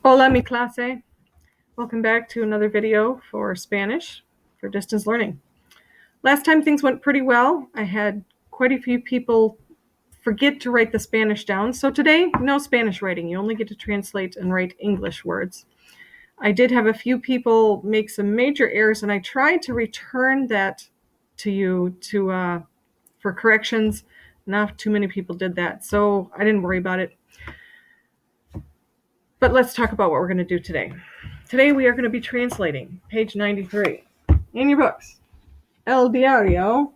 Hola, mi clase. Welcome back to another video for Spanish for distance learning. Last time things went pretty well. I had quite a few people forget to write the Spanish down. So today, no Spanish writing. You only get to translate and write English words. I did have a few people make some major errors, and I tried to return that to you for corrections. Not too many people did that, so I didn't worry about it. But let's talk about what we're going to do today. Today we are going to be translating page 93 in your books. El Diario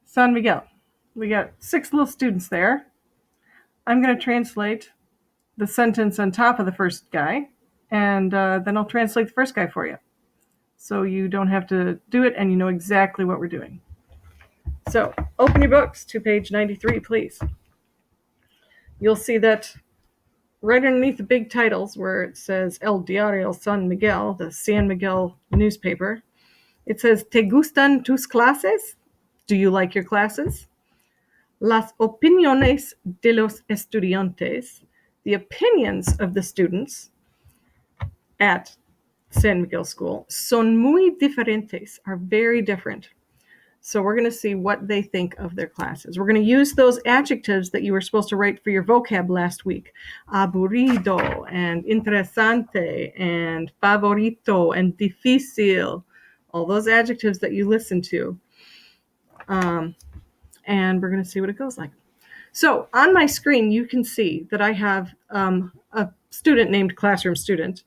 San Miguel. We got 6 little students there. I'm going to translate the sentence on top of the first guy, and then I'll translate the first guy for you. So you don't have to do it, and you know exactly what we're doing. So open your books to page 93, please. You'll see that right underneath the big titles where it says El Diario San Miguel, the San Miguel newspaper, it says, ¿Te gustan tus clases? Do you like your classes? Las opiniones de los estudiantes, the opinions of the students at San Miguel School, son muy diferentes, are very different. So we're going to see what they think of their classes. We're going to use those adjectives that you were supposed to write for your vocab last week. Aburrido and interesante and favorito and difícil. All those adjectives that you listened to. And we're going to see what it goes like. So on my screen, you can see that I have a student named Classroom Student.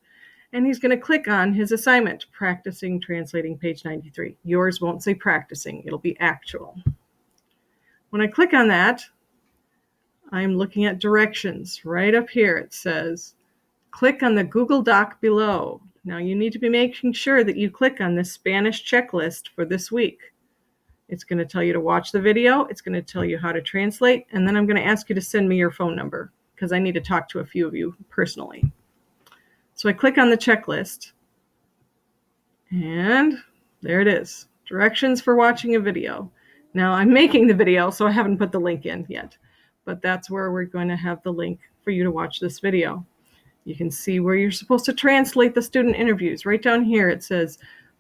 And he's going to click on his assignment, Practicing Translating, page 93. Yours won't say practicing. It'll be actual. When I click on that, I'm looking at directions. Right up here, it says, click on the Google Doc below. Now, you need to be making sure that you click on this Spanish checklist for this week. It's going to tell you to watch the video. It's going to tell you how to translate. And then I'm going to ask you to send me your phone number because I need to talk to a few of you personally. So I click on the checklist, and there it is. Directions for watching a video. Now I'm making the video, so I haven't put the link in yet, but that's where we're going to have the link for you to watch this video. You can see where you're supposed to translate the student interviews. Right down here it says,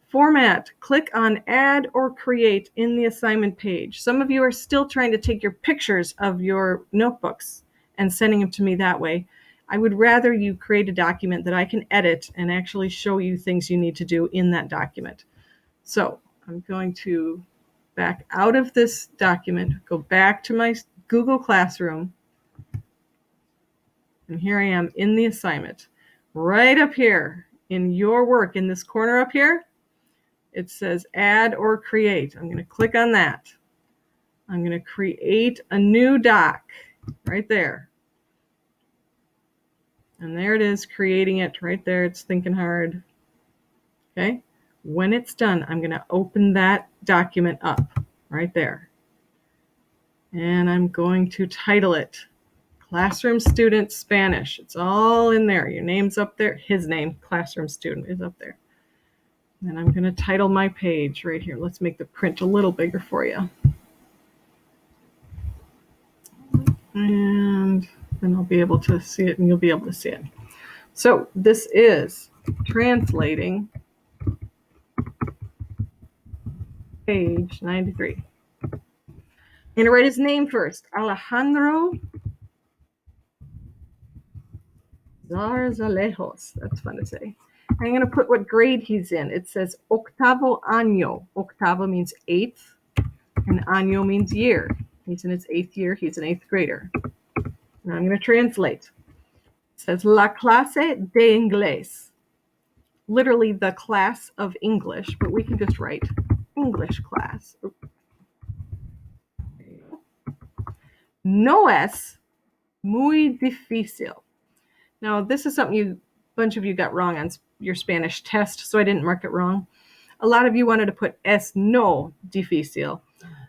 format, click on add or create in the assignment page. Some of you are still trying to take your pictures of your notebooks and sending them to me that way. I would rather you create a document that I can edit and actually show you things you need to do in that document. So I'm going to back out of this document, go back to my Google Classroom, and here I am in the assignment. Right up here in your work, in this corner up here, it says add or create. I'm going to click on that. I'm going to create a new doc right there. And there it is, creating it right there. It's thinking hard. Okay. When it's done, I'm going to open that document up right there. And I'm going to title it Classroom Student Spanish. It's all in there. Your name's up there. His name, Classroom Student, is up there. And I'm going to title my page right here. Let's make the print a little bigger for you. And then I'll be able to see it, and you'll be able to see it. So this is translating page 93. I'm going to write his name first. Alejandro Zarzalejos. That's fun to say. I'm going to put what grade he's in. It says octavo año. Octavo means 8th, and año means year. He's in his 8th year. He's an 8th grader. Now I'm going to translate. It says La clase de inglés. Literally the class of English, but we can just write English class. No es muy difícil. Now, this is something a bunch of you got wrong on your Spanish test, so I didn't mark it wrong. A lot of you wanted to put es no difícil,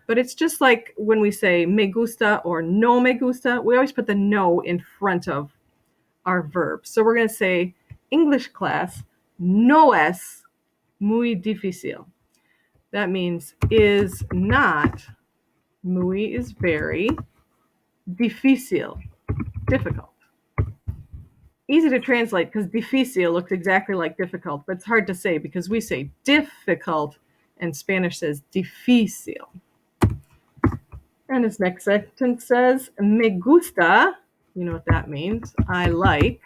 but it's just like when we say me gusta or no me gusta, we always put the no in front of our verb. So we're going to say English class no es muy difícil. That means is not, muy is very, difícil difficult. Easy to translate because difícil looks exactly like difficult, but it's hard to say because we say difficult and Spanish says difícil. And his next sentence says, me gusta, you know what that means, I like,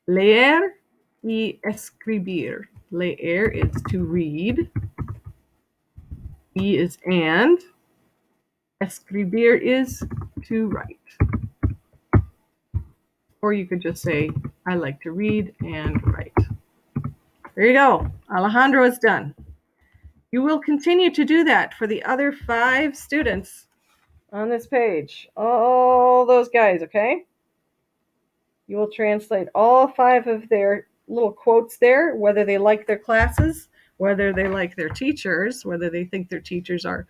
leer y escribir. Leer is to read, y is and, escribir is to write. Or you could just say, I like to read and write. There you go. Alejandro is done. You will continue to do that for the other 5 students on this page. All those guys, okay? You will translate all 5 of their little quotes there, whether they like their classes, whether they like their teachers, whether they think their teachers are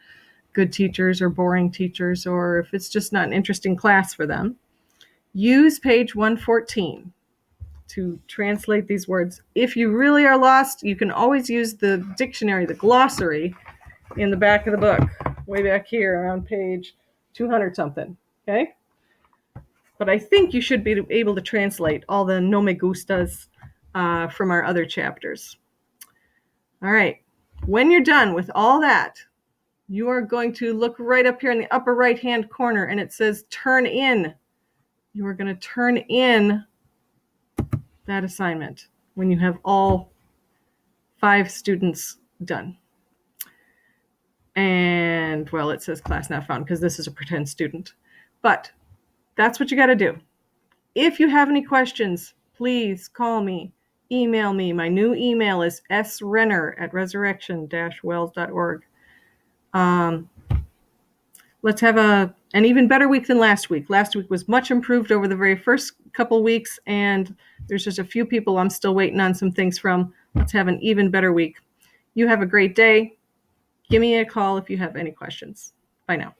good teachers or boring teachers, or if it's just not an interesting class for them. Use page 114 to translate these words. If you really are lost, you can always use the dictionary, the glossary, in the back of the book, way back here around page 200 something, okay? But I think you should be able to translate all the no me gustas from our other chapters. All right, when you're done with all that, you are going to look right up here in the upper right-hand corner, and it says turn in. You are going to turn in that assignment when you have all 5 students done. And, well, it says class not found because this is a pretend student. But that's what you got to do. If you have any questions, please call me, email me. My new email is srenner@resurrection-wells.org. Let's have an even better week than last week. Last week was much improved over the very first couple weeks, and there's just a few people I'm still waiting on some things from. Let's have an even better week. You have a great day. Give me a call if you have any questions. Bye now.